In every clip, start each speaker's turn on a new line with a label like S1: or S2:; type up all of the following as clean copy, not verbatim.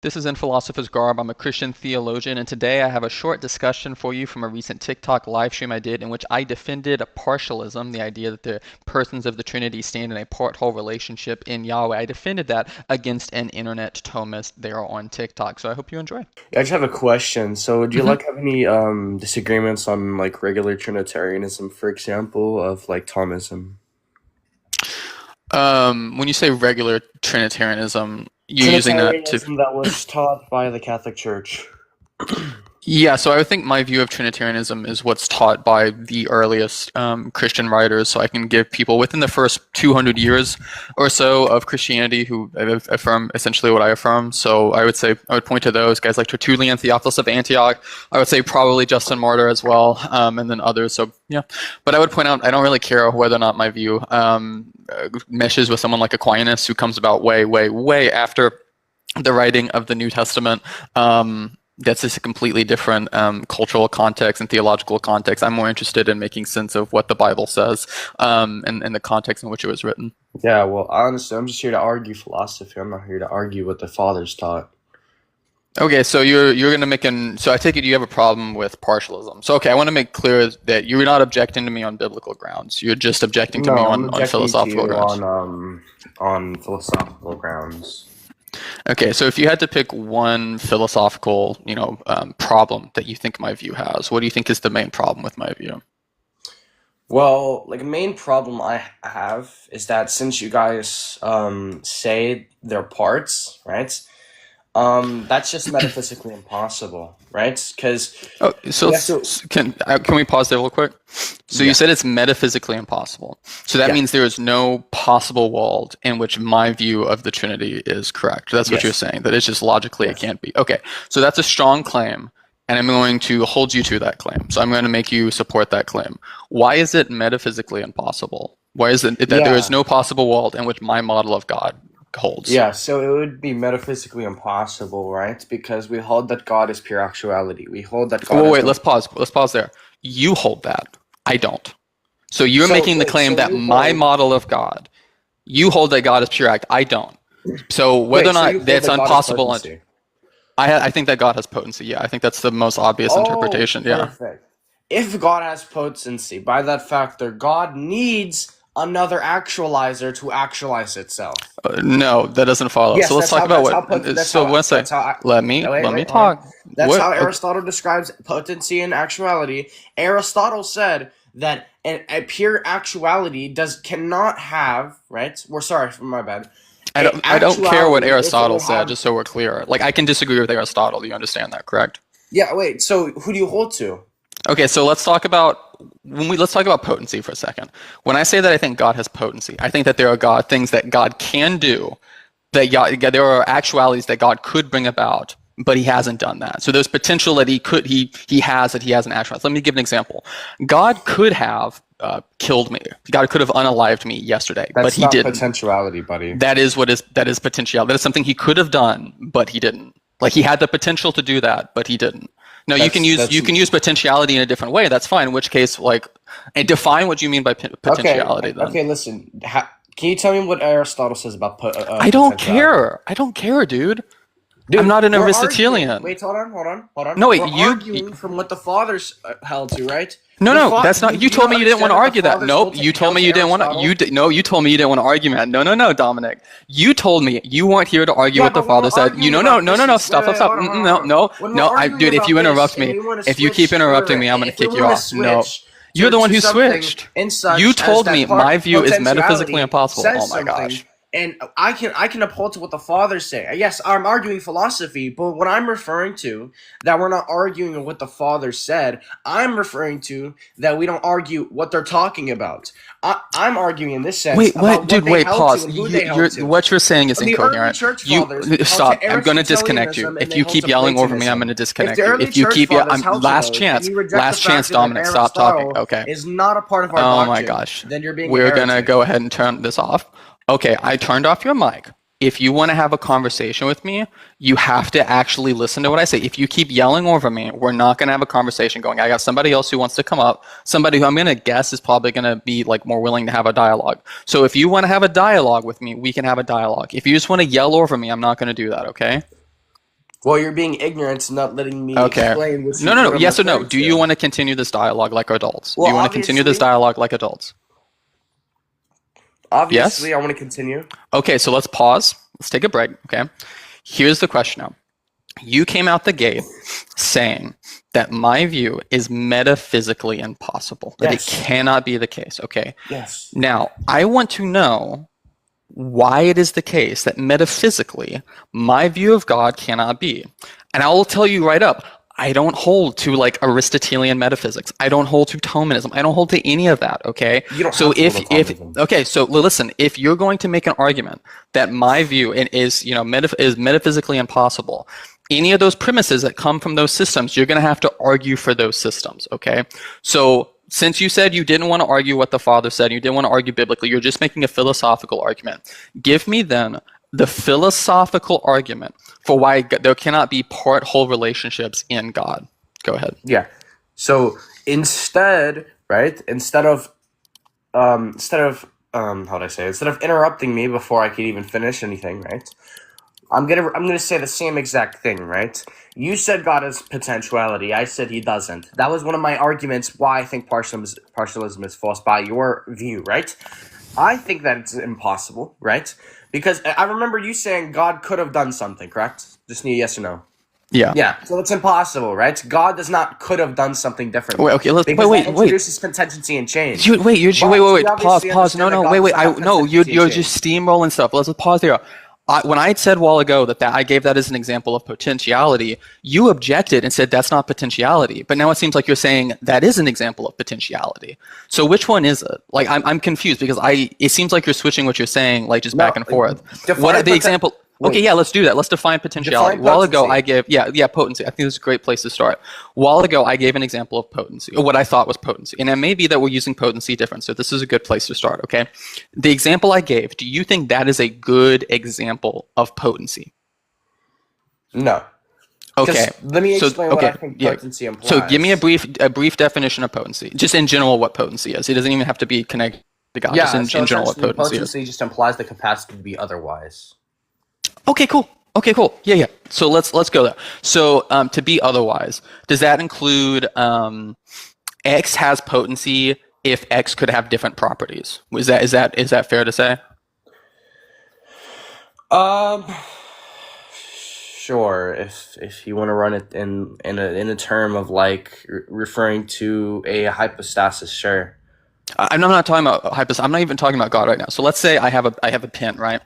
S1: This is In Philosopher's Garb. I'm a Christian theologian, and today I have a short discussion for you from a recent TikTok live stream I did in which I defended partialism, the idea that the persons of the Trinity stand in a part-whole relationship in Yahweh. I defended that against an internet Thomist there on TikTok, so I hope you enjoy.
S2: Yeah, I just have a question. So, do you
S1: hmm
S2: have any disagreements on like regular Trinitarianism, for example, of like Thomism?
S1: when you say regular Trinitarianism, you're using that to
S2: Trinitarianism that was taught by the Catholic Church.
S1: Yeah, so I would think my view of Trinitarianism is what's taught by the earliest Christian writers. So I can give people within the first 200 years or so of Christianity who affirm essentially what I affirm. So I would say I would point to those guys like Tertullian, Theophilus of Antioch. I would say probably Justin Martyr as well, and then others. So yeah, but I would point out I don't really care whether or not my view meshes with someone like Aquinas, who comes about way, way, way after the writing of the New Testament. That's just a completely different cultural context and theological context. I'm more interested in making sense of what the Bible says and the context in which it was written.
S2: Yeah, well, honestly, I'm just here to argue philosophy. I'm not here to argue what the fathers taught.
S1: Okay, so you're going to make so I take it you have a problem with partialism. So okay, I want to make clear that you're not objecting to me on biblical grounds. You're just objecting to
S2: No,
S1: me
S2: I'm
S1: on
S2: objecting to
S1: philosophical
S2: you
S1: grounds.
S2: on philosophical grounds.
S1: Okay, so if you had to pick one philosophical, problem that you think my view has, what do you think is the main problem with my view?
S2: Well, like, a main problem I have is that since you guys say they're parts, right? That's just metaphysically impossible, right? Because
S1: Oh, so
S2: we have to,
S1: can we pause there real quick? So you
S2: yeah,
S1: said it's metaphysically impossible. So that
S2: yeah,
S1: means there is no possible world in which my view of the Trinity is correct. That's what you're
S2: yes,
S1: saying, that it's just logically it
S2: yes.
S1: can't be. Okay, so that's a strong claim, and I'm going to hold you to that claim. So I'm going to make you support that claim. Why is it metaphysically impossible? Why is it that there is
S2: Yeah,
S1: no possible world in which my model of God holds?
S2: yeah, so it would be metaphysically impossible, right? Because we hold that God is pure actuality. We hold that God
S1: Well,
S2: has
S1: wait,
S2: no.
S1: let's pause. Let's pause there. You hold that. I don't. So you're
S2: So,
S1: making the
S2: wait,
S1: claim
S2: so
S1: that
S2: you
S1: my
S2: hold.
S1: model of God, you hold that God is pure act. I don't. So whether or
S2: Wait, so you
S1: not
S2: hold
S1: that's
S2: that God is
S1: impossible,
S2: potency.
S1: I think that God has potency. Yeah, I think that's the most obvious
S2: Oh,
S1: interpretation. Yeah.
S2: perfect. If God has potency, by that factor, God needs another actualizer to actualize itself.
S1: No, that doesn't follow. So
S2: Yes,
S1: let's talk about So one
S2: that's
S1: second.
S2: how I,
S1: Let me
S2: wait, hold on.
S1: talk.
S2: That's
S1: What?
S2: how
S1: Okay.
S2: Aristotle describes potency and actuality. Aristotle said that a pure actuality cannot have, right? We're sorry, my bad. A
S1: I don't care what
S2: actuality, if it
S1: Aristotle
S2: would
S1: said.
S2: have.
S1: Just so we're clear. Like I can disagree with Aristotle. Do you understand that? Correct?
S2: Yeah, wait. So who do you hold to?
S1: Okay, so let's talk about potency for a second. When I say that I think God has potency, I think that there are things that God can do, there are actualities that God could bring about, but he hasn't done that. So there's potential that he has that he hasn't actualized. Let me give an example. God could have killed me. God could have unalived me yesterday, but
S2: That's
S1: he
S2: not
S1: didn't.
S2: potentiality, buddy.
S1: That is potential. That is something he could have done, but he didn't. Like he had the potential to do that, but he didn't. No,
S2: That's
S1: you can use potentiality in a different way. That's fine. In which case, like, and define what you mean by
S2: okay.
S1: potentiality. Then
S2: Okay, listen. Can you tell me what Aristotle says about
S1: I don't
S2: potentiality?
S1: care. I don't care, dude. I'm
S2: Dude,
S1: not an
S2: we're arguing.
S1: Aristotelian.
S2: Wait, hold on.
S1: No, wait.
S2: We're arguing from what the fathers held to, right?
S1: No. That's not. You
S2: Do you
S1: told
S2: not
S1: me you didn't want
S2: understand
S1: to
S2: that the
S1: argue that.
S2: fathers
S1: Nope. You told
S2: held
S1: me
S2: to
S1: you didn't want to.
S2: Aristotle?
S1: No. You told me you didn't want to argue that. No, Dominic. You told me you weren't here to argue
S2: Yeah,
S1: what the
S2: but when
S1: father
S2: we're
S1: said.
S2: arguing
S1: No.
S2: about this, wait,
S1: Stop.
S2: hold on. When we're arguing
S1: Dude. If
S2: about
S1: you
S2: this,
S1: interrupt
S2: and
S1: me,
S2: we want to
S1: if you keep
S2: switch,
S1: interrupting me, I'm gonna
S2: if we
S1: kick you
S2: want to
S1: off. No.
S2: switch
S1: You're the one
S2: to
S1: who
S2: something
S1: switched.
S2: in
S1: You
S2: such as
S1: told
S2: that
S1: me my view is metaphysically
S2: potentiality
S1: impossible. Oh
S2: says
S1: my
S2: something,
S1: gosh.
S2: and I can uphold to what the fathers say. Yes, I'm arguing philosophy, but what I'm referring to that we're not arguing what the fathers said. I'm referring to that we don't argue what they're talking about. I'm arguing in this sense
S1: Wait, what,
S2: about what
S1: dude?
S2: they
S1: Wait,
S2: held to
S1: pause.
S2: and who they held to.
S1: What you're saying is
S2: The early
S1: incoherent.
S2: church
S1: You
S2: fathers held to
S1: stop. I'm gonna disconnect you.
S2: Aristotelianism and
S1: If
S2: they
S1: you
S2: held
S1: keep
S2: to
S1: yelling over me, I'm
S2: Platonism.
S1: gonna
S2: If the
S1: disconnect you.
S2: early
S1: If you
S2: church
S1: keep, yeah,
S2: fathers held to those, and you reject the
S1: last chance,
S2: fact that
S1: Dominic. Stop talking.
S2: Aristotle
S1: Okay.
S2: is not a part of our
S1: Oh my
S2: doctrine,
S1: gosh.
S2: then you're being a
S1: We're gonna
S2: heretic.
S1: go ahead and turn this off. Okay, I turned off your mic. If you want to have a conversation with me, you have to actually listen to what I say. If you keep yelling over me, we're not going to have a conversation going. I got somebody else who wants to come up, somebody who I'm going to guess is probably going to be like more willing to have a dialogue. So if you want to have a dialogue with me, we can have a dialogue. If you just want to yell over me, I'm not going to do that, okay?
S2: Well, you're being ignorant and not letting me
S1: Okay.
S2: explain what
S1: No.
S2: I'm
S1: Yes or no?
S2: referring
S1: Do you
S2: to.
S1: want to continue this dialogue like adults? Do
S2: Well,
S1: you want to continue this dialogue like adults? Yes?
S2: obviously, I want to continue.
S1: Okay, so let's pause. Let's take a break, okay? Here's the question now. You came out the gate saying that my view is metaphysically impossible, that it
S2: Yes.
S1: cannot be the case, okay?
S2: Yes.
S1: Now, I want to know why it is the case that metaphysically my view of God cannot be. And I will tell you right up, I don't hold to like Aristotelian metaphysics. I don't hold to Thomism. I don't hold to any of that, okay?
S2: You don't
S1: So
S2: have to hold to Thomism.
S1: okay, so listen, if you're going to make an argument that my view is, is metaphysically impossible, any of those premises that come from those systems, you're going to have to argue for those systems, okay? So since you said you didn't want to argue what the Father said, you didn't want to argue biblically, you're just making a philosophical argument. Give me then the philosophical argument for why there cannot be part-whole relationships in God. Go ahead.
S2: Yeah. So instead, right? Instead of how do I say it? Instead of interrupting me before I could even finish anything, right? I'm gonna say the same exact thing, right? You said God has potentiality. I said he doesn't. That was one of my arguments why I think partialism is false by your view, right? I think that it's impossible, right? Because I remember you saying God could have done something, correct? Just need a yes or no.
S1: Yeah.
S2: Yeah, so it's impossible, right? God does not could have done something different.
S1: Wait, okay,
S2: because
S1: wait.
S2: that introduces contingency and change.
S1: Wait. Pause. No. Wait. You're
S2: just
S1: just steamrolling stuff. Let's pause there. When I had said a while ago that I gave that as an example of potentiality, you objected and said that's not potentiality. But now it seems like you're saying that is an example of potentiality. So which one is it? Like I'm confused because it seems like you're switching what you're saying like just back and forth. What the example? Okay, yeah, let's do that. Let's define potentiality.
S2: Define
S1: While ago,
S2: potency.
S1: I gave potency. I think this is a great place to start. While ago, I gave an example of potency, or what I thought was potency, and it may be that we're using potency different. So this is a good place to start. Okay, the example I gave. Do you think that is a good example of potency?
S2: No.
S1: Okay.
S2: Let me explain what I think potency implies.
S1: So give me a brief definition of potency, just in general what potency is. It doesn't even have to be connected to God.
S2: Yeah,
S1: just in general what potency is.
S2: Potency just implies the capacity to be otherwise.
S1: Okay, cool. Yeah. So let's go there. So to be otherwise, does that include X has potency if X could have different properties? Is that fair to say?
S2: Sure. If you want to run it in a term of like referring to a hypostasis, sure.
S1: I'm not talking about hypostasis. I'm not even talking about God right now. So let's say I have a pin, right?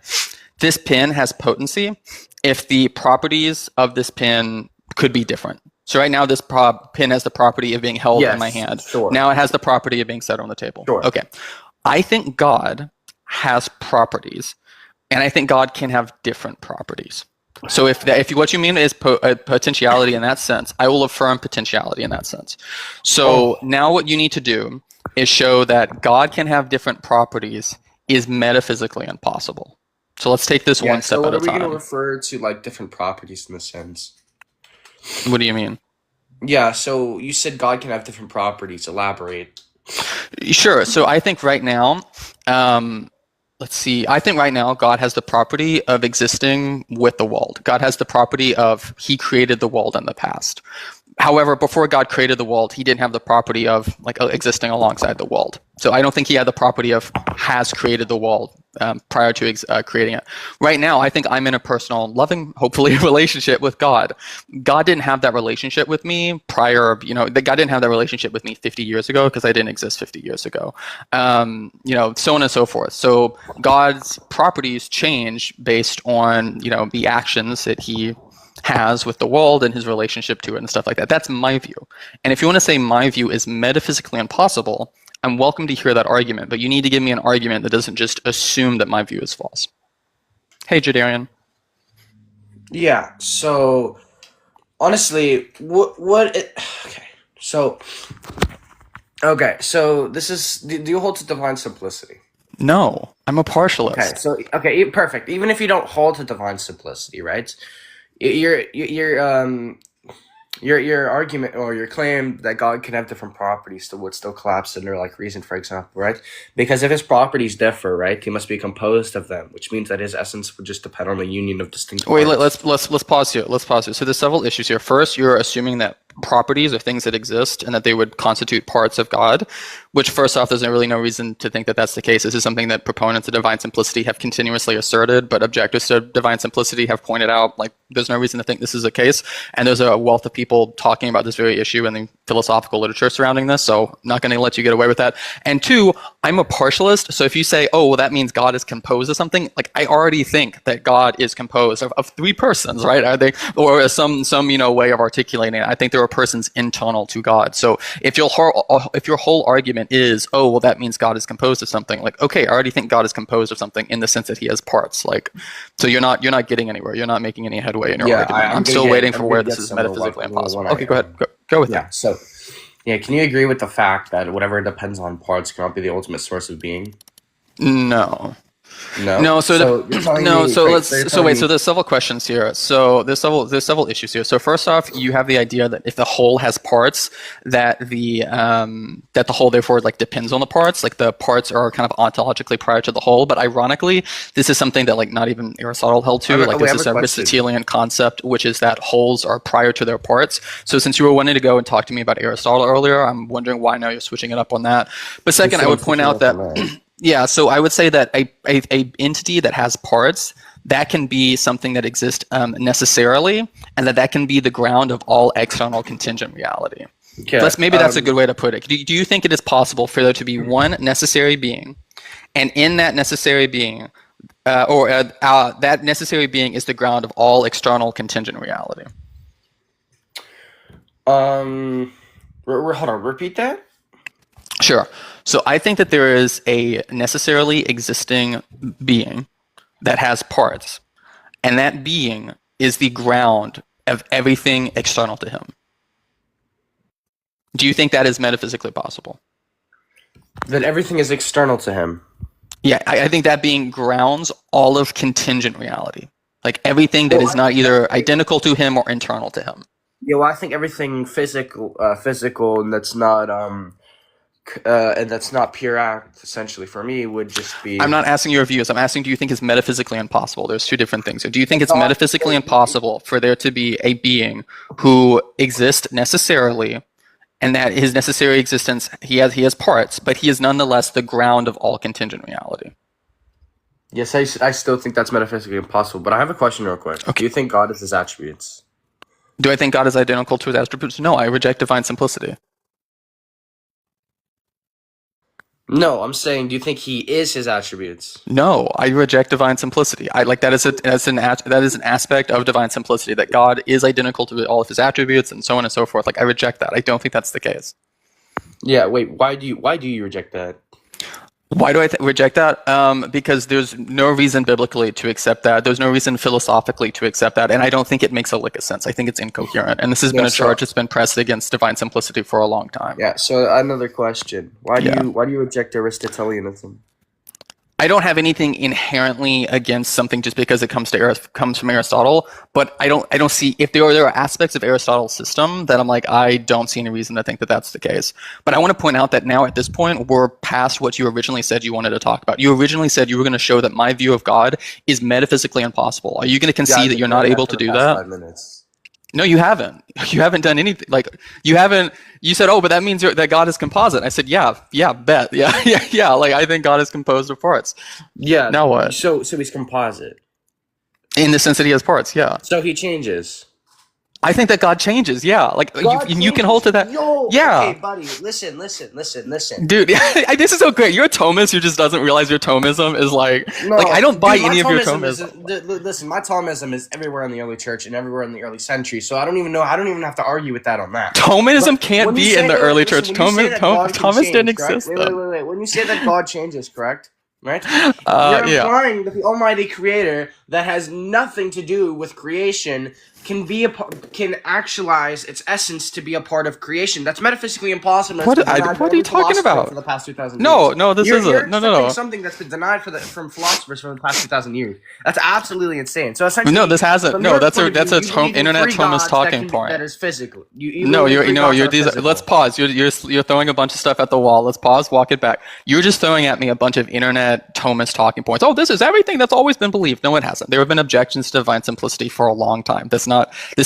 S1: This pin has potency if the properties of this pin could be different. So right now this pin has the property of being held in my hand.
S2: Sure.
S1: Now it has the property of being set on the table.
S2: Sure.
S1: Okay. I think God has properties, and I think God can have different properties. So if what you mean is potentiality in that sense, I will affirm potentiality in that sense. So now what you need to do is show that God can have different properties is metaphysically impossible. So let's take this one step at a time. So what are we going
S2: to refer to like different properties in this sense?
S1: What do you mean?
S2: Yeah, so you said God can have different properties. Elaborate.
S1: Sure. So I think right now, let's see. I think right now God has the property of existing with the world. God has the property of he created the world in the past. However, before God created the world, he didn't have the property of like existing alongside the world. So I don't think he had the property of has created the world prior to creating it. Right now, I think I'm in a personal, loving, hopefully, relationship with God. God didn't have that relationship with me prior. God didn't have that relationship with me 50 years ago because I didn't exist 50 years ago. So on and so forth. So God's properties change based on the actions that he has with the world and his relationship to it and stuff like that. That's my view. And if you want to say my view is metaphysically impossible, I'm welcome to hear that argument, but you need to give me an argument that doesn't just assume that my view is false. Hey, Jadarian.
S2: Yeah, so honestly, so this is, do you hold to divine simplicity?
S1: No, I'm a partialist.
S2: Perfect. Even if you don't hold to divine simplicity, right? You're your argument or your claim that God can have different properties still would still collapse under like reason, for example, right? Because if his properties differ, right, he must be composed of them, which means that his essence would just depend on the union of distinct
S1: Wait,
S2: parts.
S1: let's pause here. Let's pause here. So there's several issues here. First, you're assuming that properties are things that exist and that they would constitute parts of God, which first off, there's really no reason to think that that's the case. This is something that proponents of divine simplicity have continuously asserted, but objectors to divine simplicity have pointed out, like, there's no reason to think this is the case. And there's a wealth of people talking about this very issue in the philosophical literature surrounding this, so I'm not going to let you get away with that. And two, I'm a partialist, so if you say, oh, well, that means God is composed of something, like, I already think that God is composed of three persons, right? Are they, or some way of articulating it. I think there are persons internal to God. So if your whole argument is, oh, well, that means God is composed of something, like, okay, I already think God is composed of something in the sense that he has parts. Like, so you're not getting anywhere. You're not making any headway in your argument. I'm still waiting for where this is metaphysically impossible. Okay, go ahead. Go with it.
S2: So, can you agree with the fact that whatever depends on parts cannot be the ultimate source of being?
S1: No.
S2: No.
S1: So there's several questions here. So there's several issues here. So first off, you have the idea that if the whole has parts, that the whole therefore like depends on the parts. Like the parts are kind of ontologically prior to the whole. But ironically, this is something that like not even Aristotle held to. Like this is a Aristotelian concept, which is that wholes are prior to their parts. So since you were wanting to go and talk to me about Aristotle earlier, I'm wondering why now you're switching it up on that. But second, I would point out that. Yeah, so I would say that a entity that has parts, that can be something that exists necessarily, and that can be the ground of all external contingent reality. Okay. Maybe that's a good way to put it. Do you think it is possible for there to be one necessary being, and in that necessary being, that necessary being is the ground of all external contingent reality?
S2: Hold on, repeat that?
S1: Sure. So I think that there is a necessarily existing being that has parts, and that being is the ground of everything external to him. Do you think that is metaphysically possible?
S2: That everything is external to him?
S1: Yeah, I think that being grounds all of contingent reality. Like everything that is not either identical to him or internal to him.
S2: Yeah, well, I think everything physical and that's not pure act, essentially, for me, would just be...
S1: I'm not asking your views. I'm asking, do you think it's metaphysically impossible? There's two different things. So do you think it's metaphysically impossible for there to be a being who exists necessarily, and that his necessary existence, he has parts, but he is nonetheless the ground of all contingent reality?
S2: Yes, I still think that's metaphysically impossible, but I have a question real quick. Okay. Do you think God is his attributes?
S1: Do I think God is identical to his attributes? No, I reject divine simplicity.
S2: No, I'm saying, do you think he is his attributes?
S1: No, I reject divine simplicity. I like that is an aspect of divine simplicity, that God is identical to all of his attributes and so on and so forth. Like I reject that. I don't think that's the case.
S2: Yeah, wait. Why do you reject that?
S1: Why do I reject that? Because there's no reason biblically to accept that. There's no reason philosophically to accept that. And I don't think it makes a lick of sense. I think it's incoherent. And this has been a charge that's been pressed against divine simplicity for a long time.
S2: Yeah, so another question. Why do you reject Aristotelianism?
S1: I don't have anything inherently against something just because it comes from Aristotle, but I don't see, if there are aspects of Aristotle's system that I'm like, I don't see any reason to think that that's the case. But I want to point out that now at this point, we're past what you originally said you wanted to talk about. You originally said you were going to show that my view of God is metaphysically impossible. Are you going to concede that you're not able to do that? 5 minutes. No, you haven't. You haven't done anything. Like you said, oh, but that means that God is composite. I said, yeah, bet. Yeah. Like I think God is composed of parts.
S2: Yeah.
S1: Now what?
S2: So he's composite.
S1: In the sense that he has parts, yeah.
S2: So he changes.
S1: I think that God changes, yeah. Like you can hold to that. Yeah.
S2: Okay, buddy, listen.
S1: Dude, this is so great. You're a Thomist who just doesn't realize your Thomism is like I don't buy any of your Thomism.
S2: Listen, my Thomism is everywhere in the early church and everywhere in the early century, so I don't even have to argue with that on that.
S1: Thomism can't be in the early church. Thomas didn't exist.
S2: Wait. When you say that God changes, correct? right? You're
S1: Yeah.
S2: implying that the Almighty Creator that has nothing to do with creation can actualize its essence to be a part of creation. That's metaphysically impossible. That's been denied by
S1: What are you
S2: every
S1: talking
S2: philosopher for
S1: about?
S2: the past 2,000
S1: No,
S2: years.
S1: no, this
S2: You're
S1: isn't. No,
S2: accepting
S1: no, no.
S2: something that's been denied from philosophers for the past 2,000 years. That's absolutely insane. So essentially,
S1: No, this hasn't.
S2: from
S1: No,
S2: your
S1: that's
S2: point
S1: a
S2: of
S1: that's
S2: view,
S1: a
S2: you believe in
S1: internet
S2: three
S1: Thomist
S2: gods
S1: talking point.
S2: that is physical. You
S1: No,
S2: believe in three gods that are physical.
S1: let's pause. You're throwing a bunch of stuff at the wall. Let's pause, walk it back. You're just throwing at me a bunch of internet Thomist talking points. Oh, this is everything that's always been believed. No, it hasn't. There have been objections to divine simplicity for a long time. This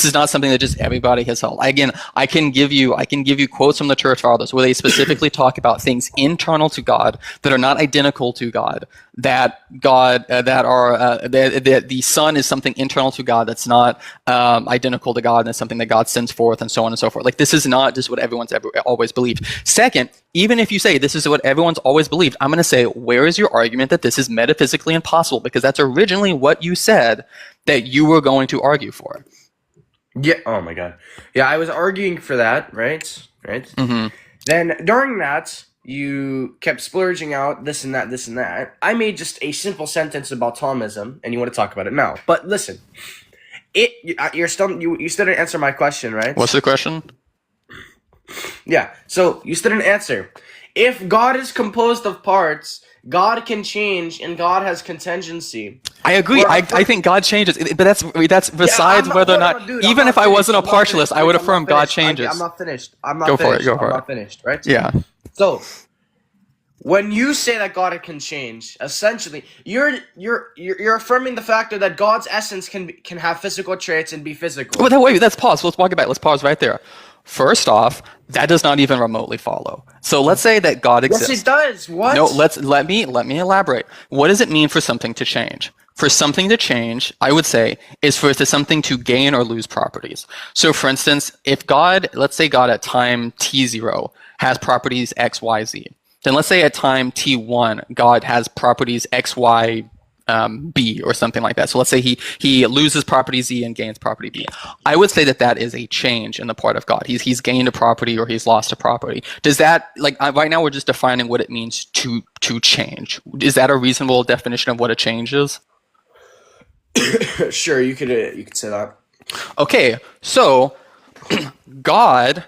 S1: is not something that just everybody has held. Again, I can give you quotes from the church fathers where they specifically talk about things internal to God that are not identical to God. That the Son is something internal to God that's not identical to God, and it's something that God sends forth, and so on and so forth. Like, this is not just what everyone's always believed. Second, even if you say this is what everyone's always believed, I'm going to say, where is your argument that this is metaphysically impossible? Because that's originally what you said that you were going to argue for.
S2: Yeah. Oh my God. Yeah, I was arguing for that. Right.
S1: Mm-hmm.
S2: Then during that, you kept splurging out this and that, this and that. I made just a simple sentence about Thomism, and you want to talk about it now. But listen, you still didn't answer my question, right?
S1: What's the question?
S2: Yeah. So you still didn't answer. If God is composed of parts, God can change, and God has contingency.
S1: I agree. I think God changes, but that's besides whether or not.
S2: Dude,
S1: even if I wasn't a partialist, I would affirm God changes.
S2: I'm not finished.
S1: Go for it.
S2: I'm not finished. Right?
S1: Yeah.
S2: So, when you say that God can change, essentially, you're affirming the factor that God's essence can have physical traits and be physical.
S1: Wait, let's pause. Let's walk it back. Let's pause right there. First off, that does not even remotely follow. So let's say that God exists.
S2: Yes, it does. What?
S1: No, let me elaborate. What does it mean for something to change? For something to change, I would say, is for something to gain or lose properties. So, for instance, if God, let's say God at time t0 has properties x, y, z, then let's say at time t1 God has properties x, y, b, or something like that. So let's say he loses property z and gains property b. I would say that is a change in the part of God. He's gained a property or he's lost a property. Does that, like, right now we're just defining what it means to change. Is that a reasonable definition of what a change is?
S2: Sure, you could say that.
S1: Okay, so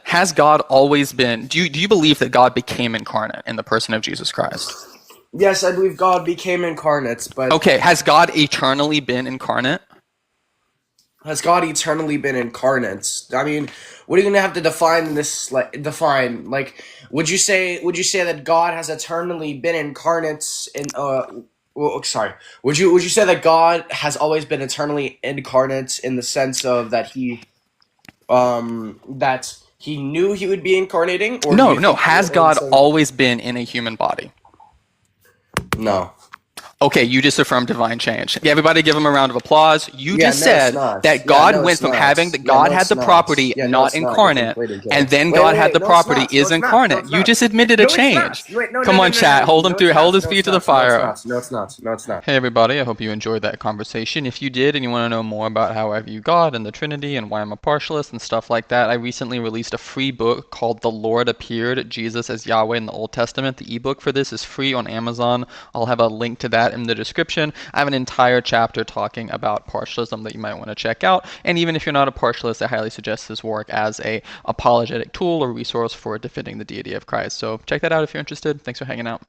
S1: has God always been? Do you believe that God became incarnate in the person of Jesus Christ?
S2: Yes, I believe God became incarnate, but
S1: okay, has God eternally been incarnate?
S2: Has God eternally been incarnate? I mean, what are you gonna have to define this? Like, would you say that God has eternally been incarnate in? Sorry. Would you say that God has always been eternally incarnate in the sense of that he knew he would be incarnating? Or
S1: no. Has God always been in a human body?
S2: No.
S1: Okay, you just affirmed divine change. Everybody give him a round of applause. You just said that God went from having God had the property not incarnate, and then God had the property is incarnate. You just admitted a change. Come on, chat. Hold him through. Hold his feet to the fire.
S2: No, it's not.
S1: Hey, everybody. I hope you enjoyed that conversation. If you did and you want to know more about how I view God and the Trinity and why I'm a partialist and stuff like that, I recently released a free book called The Lord Appeared, Jesus as Yahweh in the Old Testament. The ebook for this is free on Amazon. I'll have a link to that in the description. I have an entire chapter talking about partialism that you might want to check out. And even if you're not a partialist, I highly suggest this work as a apologetic tool or resource for defending the deity of Christ. So check that out if you're interested. Thanks for hanging out.